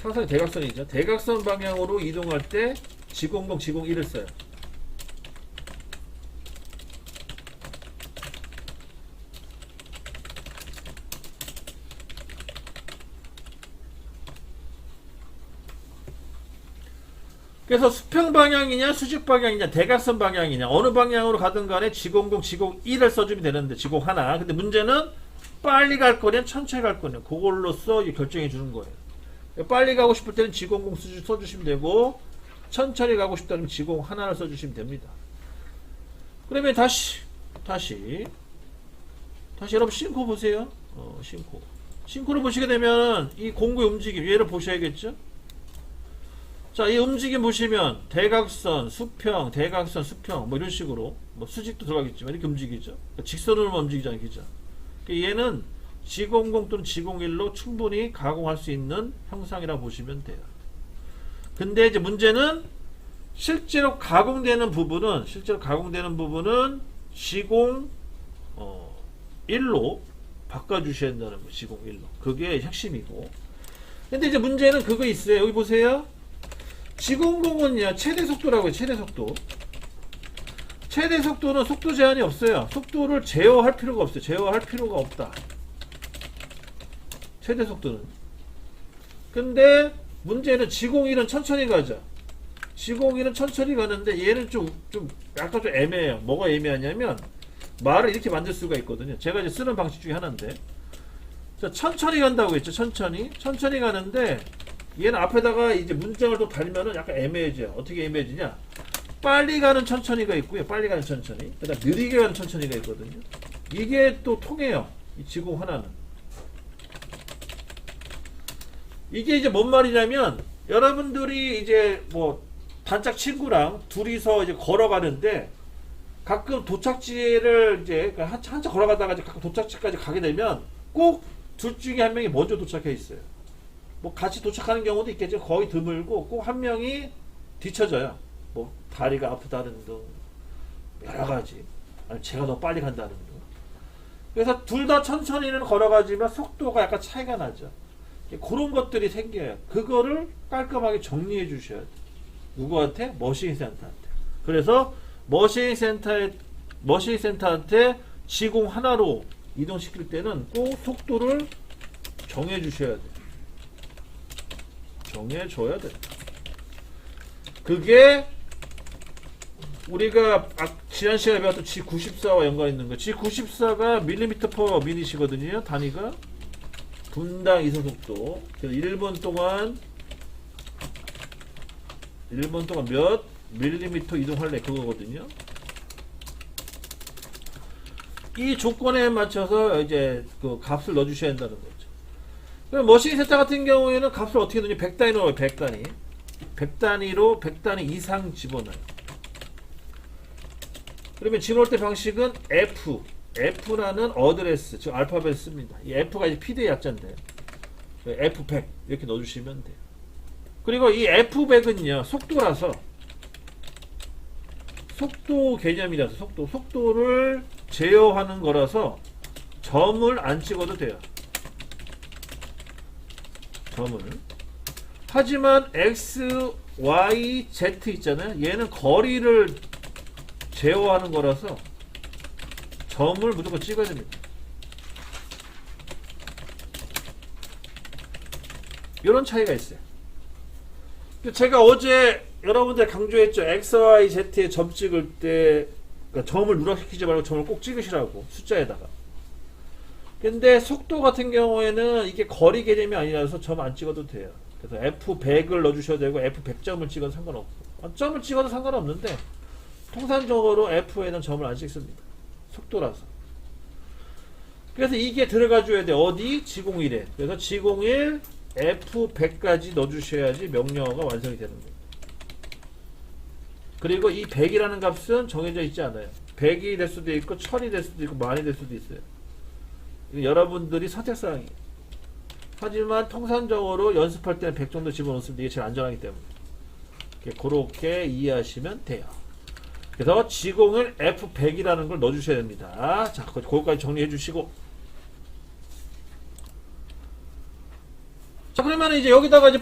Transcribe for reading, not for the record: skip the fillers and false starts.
상상이 대각선이죠. 대각선 방향으로 이동할 때 지공공 지공1을 써요. 그래서 수평 방향이냐 수직 방향이냐 대각선 방향이냐 어느 방향으로 가든 간에 지공공 지공1을 써주면 되는데 지공 하나. 근데 문제는 빨리 갈 거냐 천천히 갈 거냐 그걸로써 결정해 주는 거예요. 빨리 가고 싶을 때는 지공공 써주시면 되고 천천히 가고 싶다면 지공 하나를 써주시면 됩니다. 그러면 다시 여러분 싱코 보세요. 싱코를 보시게 되면 이 공구의 움직임 얘를 보셔야겠죠. 자, 이 움직임 보시면 대각선, 수평, 대각선, 수평 뭐 이런 식으로 뭐 수직도 들어가겠지만 이렇게 움직이죠. 직선으로만 움직이잖아요, 그죠? 얘는 지공공 또는 지공일로 충분히 가공할 수 있는 형상이라고 보시면 돼요. 근데 이제 문제는 실제로 가공되는 부분은 지공 1로 바꿔주셔야 한다는 거예요. 지공 1로. 그게 핵심이고. 근데 이제 문제는 그거 있어요. 여기 보세요. 지공공은요, 최대 속도라고 해요. 최대 속도. 최대 속도는 속도 제한이 없어요. 속도를 제어할 필요가 없어요. 제어할 필요가 없다. 최대 속도는. 근데 문제는 지공1은 천천히 가죠. 지공1은 천천히 가는데 얘는 약간 좀 애매해요. 뭐가 애매하냐면 말을 이렇게 만들 수가 있거든요. 제가 이제 쓰는 방식 중에 하나인데. 자, 천천히 간다고 했죠. 천천히 가는데 얘는 앞에다가 이제 문장을 또 달면은 약간 애매해져요. 어떻게 애매해지냐? 빨리 가는 천천히가 있고요. 빨리 가는 천천히. 그다음 느리게 가는 천천히가 있거든요. 이게 또 통해요. 이 지공 하나는. 이게 이제 뭔 말이냐면 여러분들이 이제 뭐 단짝 친구랑 둘이서 이제 걸어가는데 가끔 도착지를 이제 한참 걸어가다가 이제 가끔 도착지까지 가게 되면 꼭 둘 중에 한 명이 먼저 도착해 있어요. 뭐 같이 도착하는 경우도 있겠죠. 거의 드물고 꼭 한 명이 뒤쳐져요. 뭐 다리가 아프다는 등 여러 가지. 아니 제가 더 빨리 간다는 등. 그래서 둘 다 천천히는 걸어가지만 속도가 약간 차이가 나죠. 그런 것들이 생겨요. 그거를 깔끔하게 정리해 주셔야 돼요. 누구한테? 머신 센터한테. 그래서 머신 센터한테 지공 하나로 이동시킬 때는 꼭 속도를 정해 주셔야 돼요. 정해줘야 돼. 그게 우리가 지난 시간에 배웠던 G94와 연관 있는 거. G94가 mm/min이거든요. 단위가 분당 이동속도. 그래서 1분 동안 몇 밀리미터 이동할래 그거거든요. 이 조건에 맞춰서 이제 그 값을 넣어주셔야 한다는 거죠. 그럼 머신 세타 같은 경우에는 값을 어떻게 넣냐? 100단위로 넣어요. 100단위 이상 집어넣어요. 그러면 집어넣을 때 방식은 F라는 어드레스, 즉 알파벳을 씁니다. 이 F가 이제 PD의 약자인데 F100 이렇게 넣어주시면 돼요. 그리고 이 F100은요 속도라서 속도 개념이라서 속도를 제어하는 거라서 점을 안 찍어도 돼요. 하지만 X, Y, Z 있잖아요. 얘는 거리를 제어하는 거라서 점을 무조건 찍어야 됩니다. 이런 차이가 있어요. 제가 어제 여러분들 강조했죠. X, Y, Z에 점 찍을 때 그러니까 점을 누락시키지 말고 점을 꼭 찍으시라고 숫자에다가. 근데 속도 같은 경우에는 이게 거리 개념이 아니라서 점 안 찍어도 돼요. 그래서 F100을 넣어주셔야 되고 F100점을 찍어도 상관없고 점을 찍어도 상관없는데 통상적으로 F에는 점을 안 찍습니다. 속도라서. 그래서 이게 들어가줘야 돼. 어디? 지공1에. 그래서 지공1 F100까지 넣어주셔야지 명령어가 완성이 되는 거예요. 그리고 이 100이라는 값은 정해져 있지 않아요. 100이 될 수도 있고 1000이 될 수도 있고 만이 될 수도 있어요. 여러분들이 선택사항이에요. 하지만 통상적으로 연습할 때는 100 정도 집어넣습니다. 이게 제일 안전하기 때문에. 그렇게 이해하시면 돼요. 그래서 지공을 F100이라는 걸 넣어주셔야 됩니다. 자, 그거까지 정리해 주시고. 자, 그러면 이제 여기다가 이제